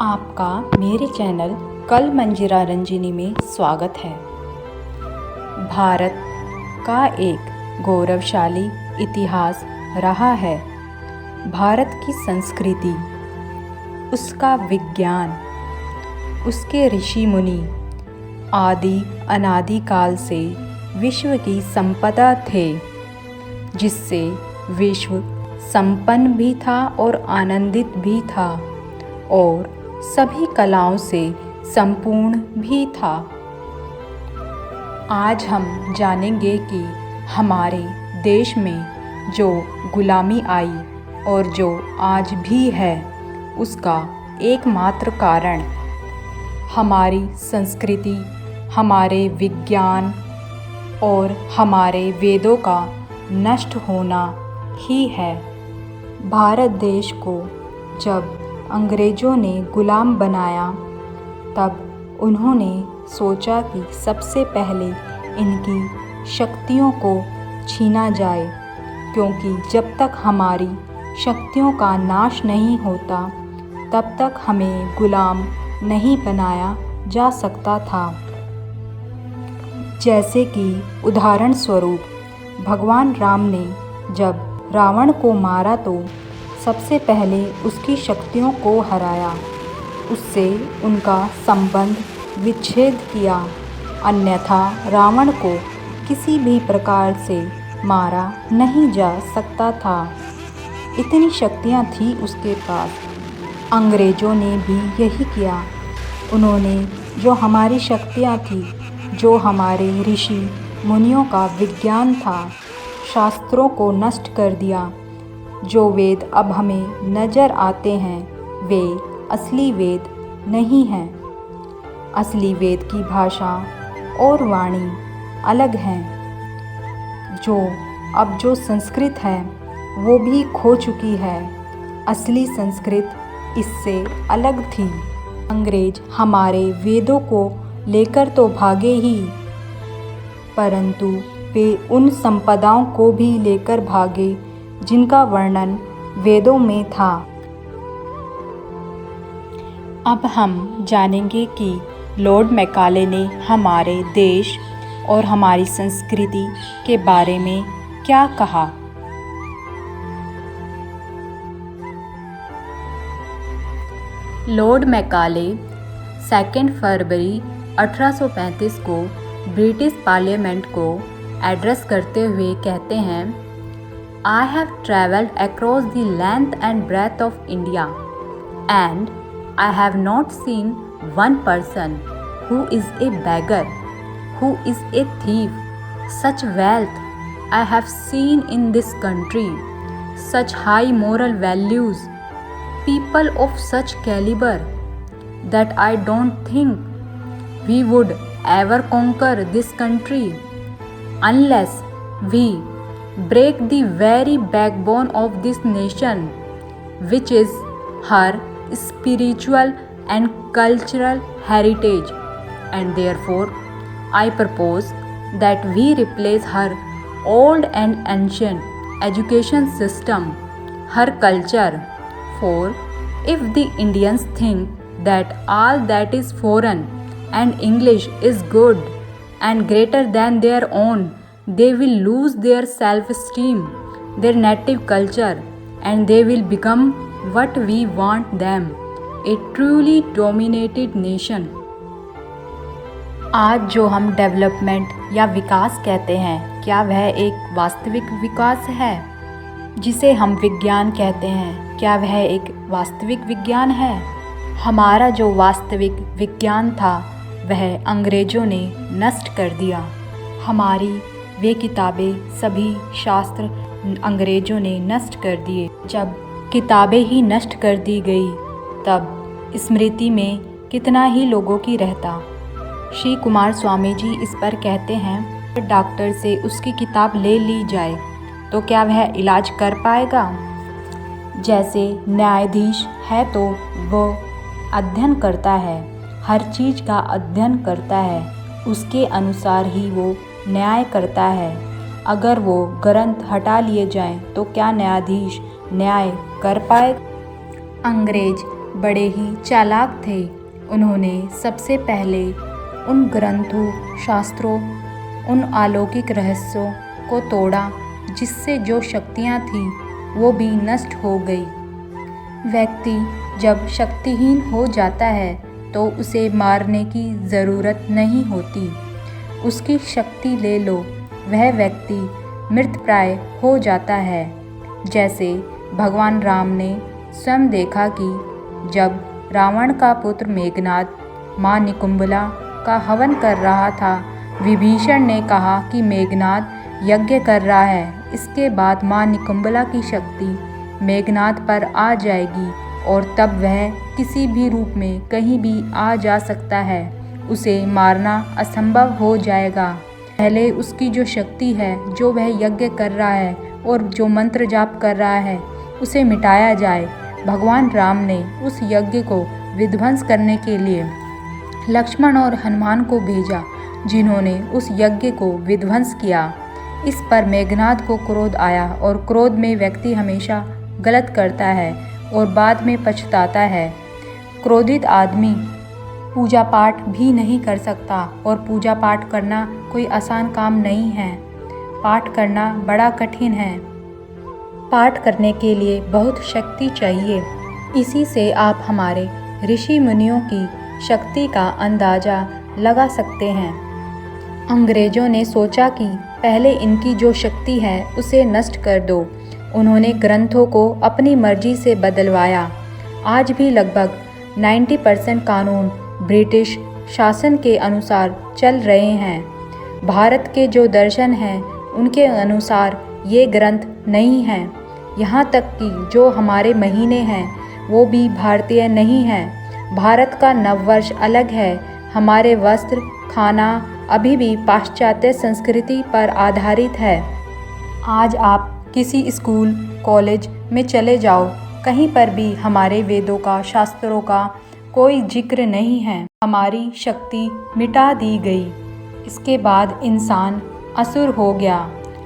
आपका मेरे चैनल कल मंजिरा रंजिनी में स्वागत है। भारत का एक गौरवशाली इतिहास रहा है। भारत की संस्कृति, उसका विज्ञान, उसके ऋषि मुनि आदि अनादि काल से विश्व की संपदा थे, जिससे विश्व संपन्न भी था और आनंदित भी था और सभी कलाओं से संपूर्ण भी था। आज हम जानेंगे कि हमारे देश में जो गुलामी आई और जो आज भी है, उसका एकमात्र कारण हमारी संस्कृति, हमारे विज्ञान और हमारे वेदों का नष्ट होना ही है। भारत देश को जब अंग्रेज़ों ने गुलाम बनाया, तब उन्होंने सोचा कि सबसे पहले इनकी शक्तियों को छीना जाए, क्योंकि जब तक हमारी शक्तियों का नाश नहीं होता, तब तक हमें गुलाम नहीं बनाया जा सकता था। जैसे कि उदाहरण स्वरूप भगवान राम ने जब रावण को मारा तो सबसे पहले उसकी शक्तियों को हराया, उससे उनका संबंध विच्छेद किया, अन्यथा रावण को किसी भी प्रकार से मारा नहीं जा सकता था। इतनी शक्तियाँ थी उसके पास। अंग्रेज़ों ने भी यही किया। उन्होंने जो हमारी शक्तियाँ थी, जो हमारे ऋषि मुनियों का विज्ञान था, शास्त्रों को नष्ट कर दिया। जो वेद अब हमें नज़र आते हैं, वे असली वेद नहीं हैं। असली वेद की भाषा और वाणी अलग हैं। जो संस्कृत है, वो भी खो चुकी है। असली संस्कृत इससे अलग थी। अंग्रेज हमारे वेदों को लेकर तो भागे ही, परंतु वे उन संपदाओं को भी लेकर भागे जिनका वर्णन वेदों में था। अब हम जानेंगे कि लॉर्ड मैकाले ने हमारे देश और हमारी संस्कृति के बारे में क्या कहा। लॉर्ड मैकाले 2 फरवरी 1835 को ब्रिटिश पार्लियामेंट को एड्रेस करते हुए कहते हैं, I have travelled across the length and breadth of India, and I have not seen one person who is a beggar, who is a thief. Such wealth I have seen in this country, such high moral values, people of such caliber, that I don't think we would ever conquer this country unless we break the very backbone of this nation, which is her spiritual and cultural heritage, and therefore I propose that we replace her old and ancient education system, her culture. For if the Indians think that all that is foreign and English is good and greater than their own, they will lose their self-esteem, their native culture, and they will become what we want them, a truly dominated nation. आज जो हम development या विकास कहते हैं, क्या वह एक वास्तविक विकास है? जिसे हम विज्ञान कहते हैं, क्या वह एक वास्तविक विज्ञान है? हमारा जो वास्तविक विज्ञान था, वह अंग्रेज़ों ने नष्ट कर दिया। हमारी वे किताबें, सभी शास्त्र अंग्रेज़ों ने नष्ट कर दिए। जब किताबें ही नष्ट कर दी गई, तब स्मृति में कितना ही लोगों की रहता। श्री कुमार स्वामी जी इस पर कहते हैं, डॉक्टर से उसकी किताब ले ली जाए तो क्या वह इलाज कर पाएगा? जैसे न्यायाधीश है तो वो अध्ययन करता है, हर चीज़ का अध्ययन करता है, उसके अनुसार ही वो न्याय करता है। अगर वो ग्रंथ हटा लिए जाएं तो क्या न्यायाधीश न्याय कर पाए? अंग्रेज बड़े ही चालाक थे। उन्होंने सबसे पहले उन ग्रंथों, शास्त्रों, उन अलौकिक रहस्यों को तोड़ा जिससे जो शक्तियाँ थीं वो भी नष्ट हो गई। व्यक्ति जब शक्तिहीन हो जाता है तो उसे मारने की ज़रूरत नहीं होती। उसकी शक्ति ले लो, वह व्यक्ति मृतप्राय हो जाता है। जैसे भगवान राम ने स्वयं देखा कि जब रावण का पुत्र मेघनाद माँ निकुंभला का हवन कर रहा था, विभीषण ने कहा कि मेघनाद यज्ञ कर रहा है, इसके बाद माँ निकुंभला की शक्ति मेघनाद पर आ जाएगी और तब वह किसी भी रूप में कहीं भी आ जा सकता है, उसे मारना असंभव हो जाएगा। पहले उसकी जो शक्ति है, जो वह यज्ञ कर रहा है और जो मंत्र जाप कर रहा है, उसे मिटाया जाए। भगवान राम ने उस यज्ञ को विध्वंस करने के लिए लक्ष्मण और हनुमान को भेजा, जिन्होंने उस यज्ञ को विध्वंस किया। इस पर मेघनाद को क्रोध आया और क्रोध में व्यक्ति हमेशा गलत करता है और बाद में पछताता है। क्रोधित आदमी पूजा पाठ भी नहीं कर सकता और पूजा पाठ करना कोई आसान काम नहीं है। पाठ करना बड़ा कठिन है। पाठ करने के लिए बहुत शक्ति चाहिए। इसी से आप हमारे ऋषि मुनियों की शक्ति का अंदाज़ा लगा सकते हैं। अंग्रेज़ों ने सोचा कि पहले इनकी जो शक्ति है उसे नष्ट कर दो। उन्होंने ग्रंथों को अपनी मर्जी से बदलवाया। आज भी लगभग 90% कानून ब्रिटिश शासन के अनुसार चल रहे हैं। भारत के जो दर्शन हैं उनके अनुसार ये ग्रंथ नहीं हैं। यहाँ तक कि जो हमारे महीने हैं वो भी भारतीय नहीं हैं। भारत का नववर्ष अलग है। हमारे वस्त्र, खाना अभी भी पाश्चात्य संस्कृति पर आधारित है। आज आप किसी स्कूल, कॉलेज में चले जाओ, कहीं पर भी हमारे वेदों का, शास्त्रों का कोई जिक्र नहीं है। हमारी शक्ति मिटा दी गई। इसके बाद इंसान असुर हो गया।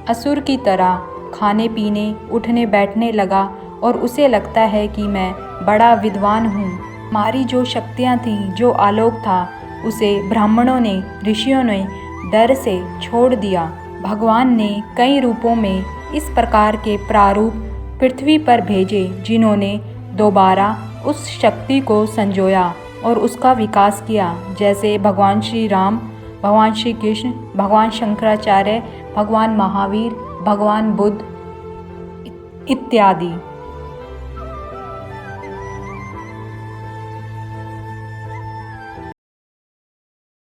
असुर की तरह खाने पीने, उठने बैठने लगा और उसे लगता है कि मैं बड़ा विद्वान हूँ। हमारी जो शक्तियाँ थीं, जो आलोक था, उसे ब्राह्मणों ने, ऋषियों ने डर से छोड़ दिया। भगवान ने कई रूपों में इस प्रकार के प्रारूप पृथ्वी पर भेजे, जिन्होंने दोबारा उस शक्ति को संजोया और उसका विकास किया। जैसे भगवान श्री राम, भगवान श्री कृष्ण, भगवान शंकराचार्य, भगवान महावीर, भगवान बुद्ध इत्यादि।